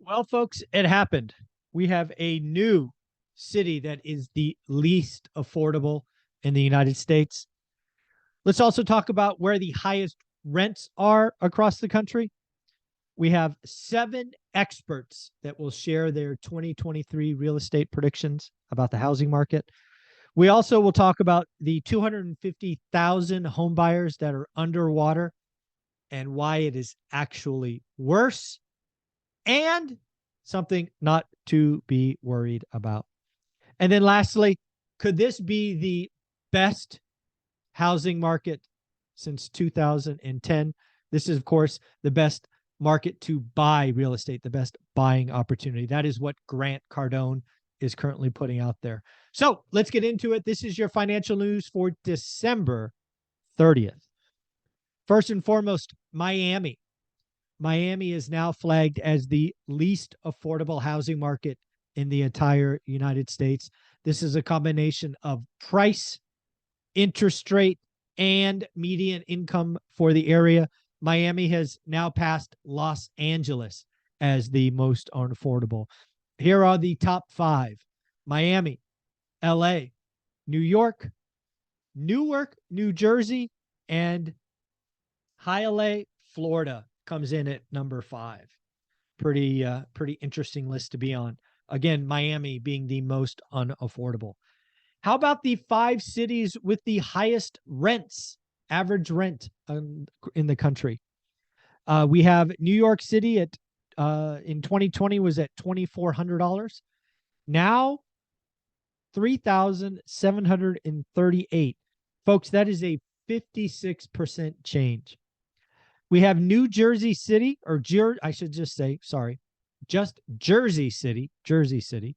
Well, folks, it happened. We have a new city that is the least affordable in the United States. Let's also talk about where the highest rents are across the country. We have 7 experts that will share their 2023 real estate predictions about the housing market. We also will talk about the 250,000 home buyers that are underwater and why it is actually worse, and something not to be worried about. And then lastly, could this be the best housing market since 2010? This is, of course, the best market to buy real estate, the best buying opportunity. That is what Grant Cardone is currently putting out there. So let's get into it. This is your financial news for December 30th. First and foremost, Miami. Miami is now flagged as the least affordable housing market in the entire United States. This is a combination of price, interest rate, and median income for the area. Miami has now passed Los Angeles as the most unaffordable. Here are the top 5: Miami, LA, New York, Newark, New Jersey, and Hialeah, Florida comes in at number 5. Pretty interesting list to be on. Again, Miami being the most unaffordable. How about the 5 cities with the highest rents, average rent in the country? We have New York City at in 2020 was at $2,400. Now $3,738. Folks, that is a 56% change. We have New Jersey City, I should just say, sorry, just Jersey City. Jersey City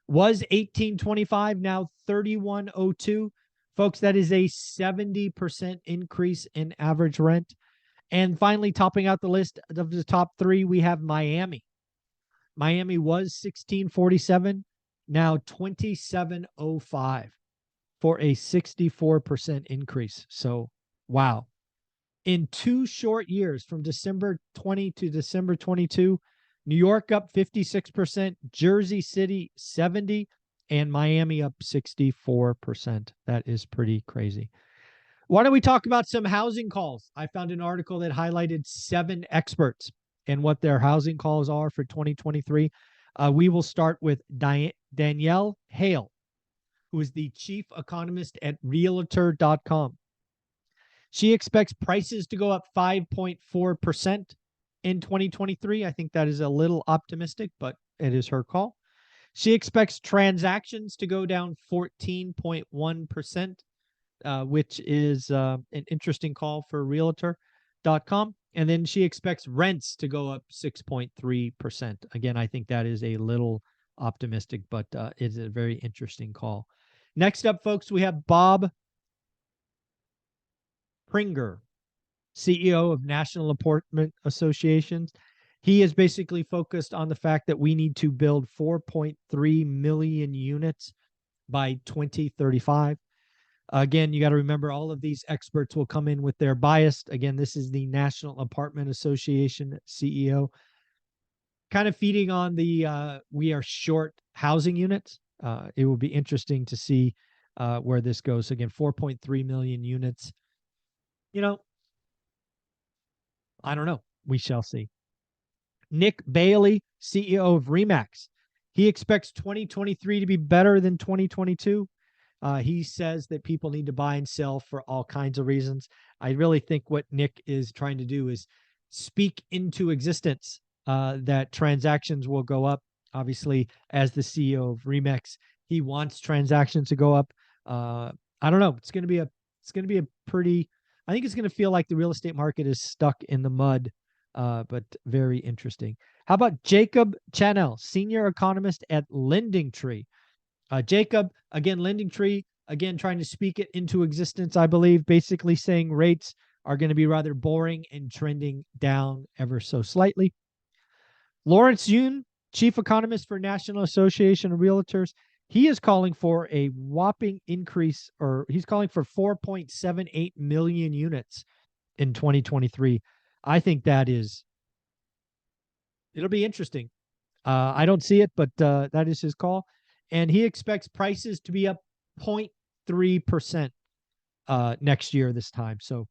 was 1825, now 3102. Folks, that is a 70% increase in average rent. And finally, topping out the list of the top 3, we have Miami. Miami was 1647, now 2705 for a 64% increase. So, wow. In 2 short years, from December 20 to December 22, New York up 56%, Jersey City 70%, and Miami up 64%. That is pretty crazy. Why don't we talk about some housing calls? I found an article that highlighted 7 experts and what their housing calls are for 2023. We will start with Danielle Hale, who is the chief economist at Realtor.com. She expects prices to go up 5.4% in 2023. I think that is a little optimistic, but it is her call. She expects transactions to go down 14.1%, which is an interesting call for Realtor.com. And then she expects rents to go up 6.3%. Again, I think that is a little optimistic, but it's a very interesting call. Next up, folks, we have Bob Pringer, CEO of National Apartment Associations. He is basically focused on the fact that we need to build 4.3 million units by 2035. Again, you got to remember all of these experts will come in with their bias. Again, this is the National Apartment Association CEO, kind of feeding on the we are short housing units. It will be interesting to see where this goes. Again, 4.3 million units. I don't know. We shall see. Nick Bailey, CEO of Remax. He expects 2023 to be better than 2022. He says that people need to buy and sell for all kinds of reasons. I really think what Nick is trying to do is speak into existence that transactions will go up. Obviously, as the CEO of Remax, he wants transactions to go up. I don't know. It's going to be a pretty, I think it's going to feel like the real estate market is stuck in the mud, but very interesting. How about Jacob Chanel, senior economist at LendingTree? Jacob, again, LendingTree, again, trying to speak it into existence, I believe, basically saying rates are going to be rather boring and trending down ever so slightly. Lawrence Yun, chief economist for National Association of Realtors, he is calling for a whopping increase, or he's calling for 4.78 million units in 2023. I think that is, it'll be interesting. I don't see it, but that is his call. And he expects prices to be up 0.3% next year this time. So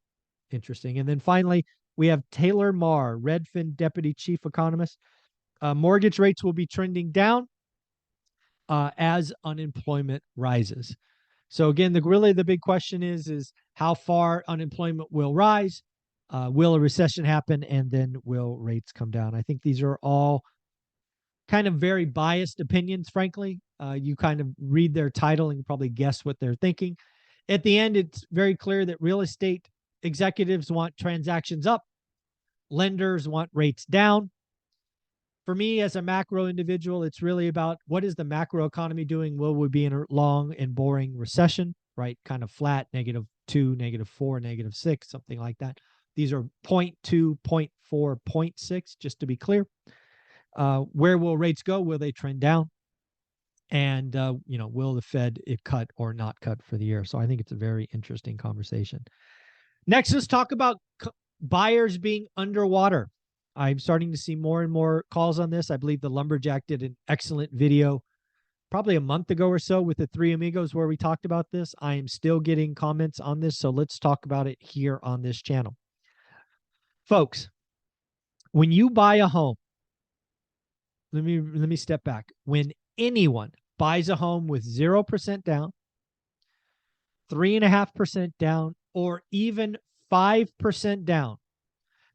interesting. And then finally, we have Taylor Marr, Redfin Deputy Chief Economist. Mortgage rates will be trending down as unemployment rises. So again, the big question is how far unemployment will rise? Will a recession happen? And then will rates come down? I think these are all kind of very biased opinions, frankly. You kind of read their title and you probably guess what they're thinking. At the end, it's very clear that real estate executives want transactions up, lenders want rates down. For me, as a macro individual, it's really about what is the macro economy doing? Will we be in a long and boring recession, right? Kind of flat, -2, -4, -6, something like that. These are 0.2, 0.4, 0.6, just to be clear. Where will rates go? Will they trend down? And, will the Fed cut or not cut for the year? So I think it's a very interesting conversation. Next, let's talk about buyers being underwater. I'm starting to see more and more calls on this. I believe the Lumberjack did an excellent video probably a month ago or so with the Three Amigos where we talked about this. I am still getting comments on this, so let's talk about it here on this channel. Folks, when you buy a home, let me step back. When anyone buys a home with 0% down, 3.5% down, or even 5% down,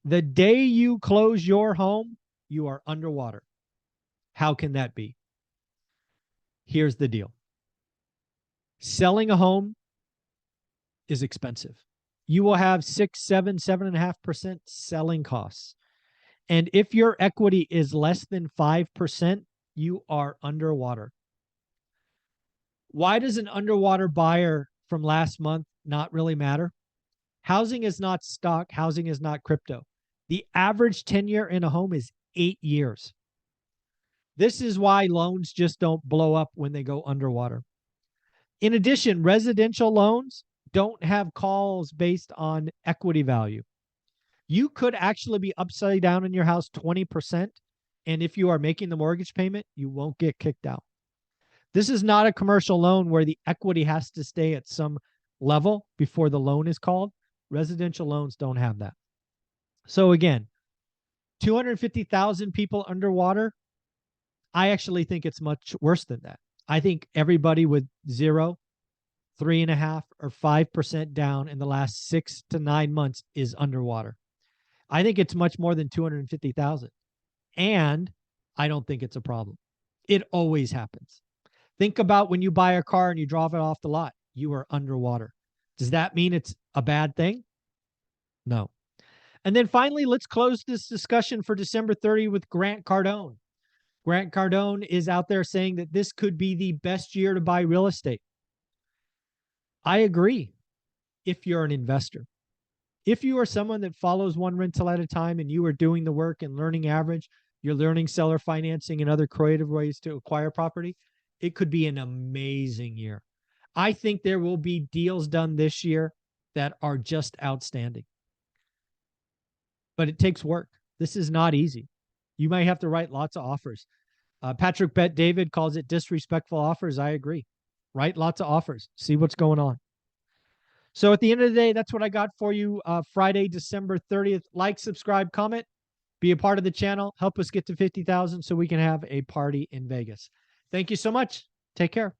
the day you close your home, you are underwater. How can that be? Here's the deal. Selling a home is expensive. You will have 6, 7, 7.5% selling costs. And if your equity is less than 5%, you are underwater. Why does an underwater buyer from last month not really matter? Housing is not stock. Housing is not crypto. The average tenure in a home is 8 years. This is why loans just don't blow up when they go underwater. In addition, residential loans don't have calls based on equity value. You could actually be upside down in your house 20%, and if you are making the mortgage payment, you won't get kicked out. This is not a commercial loan where the equity has to stay at some level before the loan is called. Residential loans don't have that. So again, 250,000 people underwater. I actually think it's much worse than that. I think everybody with 0, 3.5, or 5% down in the last 6 to 9 months is underwater. I think it's much more than 250,000. And I don't think it's a problem. It always happens. Think about when you buy a car and you drive it off the lot, you are underwater. Does that mean it's a bad thing? No. And then finally, let's close this discussion for December 30 with Grant Cardone. Grant Cardone is out there saying that this could be the best year to buy real estate. I agree if you're an investor. If you are someone that follows one rental at a time and you are doing the work and learning average, you're learning seller financing and other creative ways to acquire property, it could be an amazing year. I think there will be deals done this year that are just outstanding. But it takes work. This is not easy. You might have to write lots of offers. Patrick Bet David calls it disrespectful offers. I agree. Write lots of offers. See what's going on. So at the end of the day, that's what I got for you Friday, December 30th. Like, subscribe, comment, be a part of the channel. Help us get to 50,000 so we can have a party in Vegas. Thank you so much. Take care.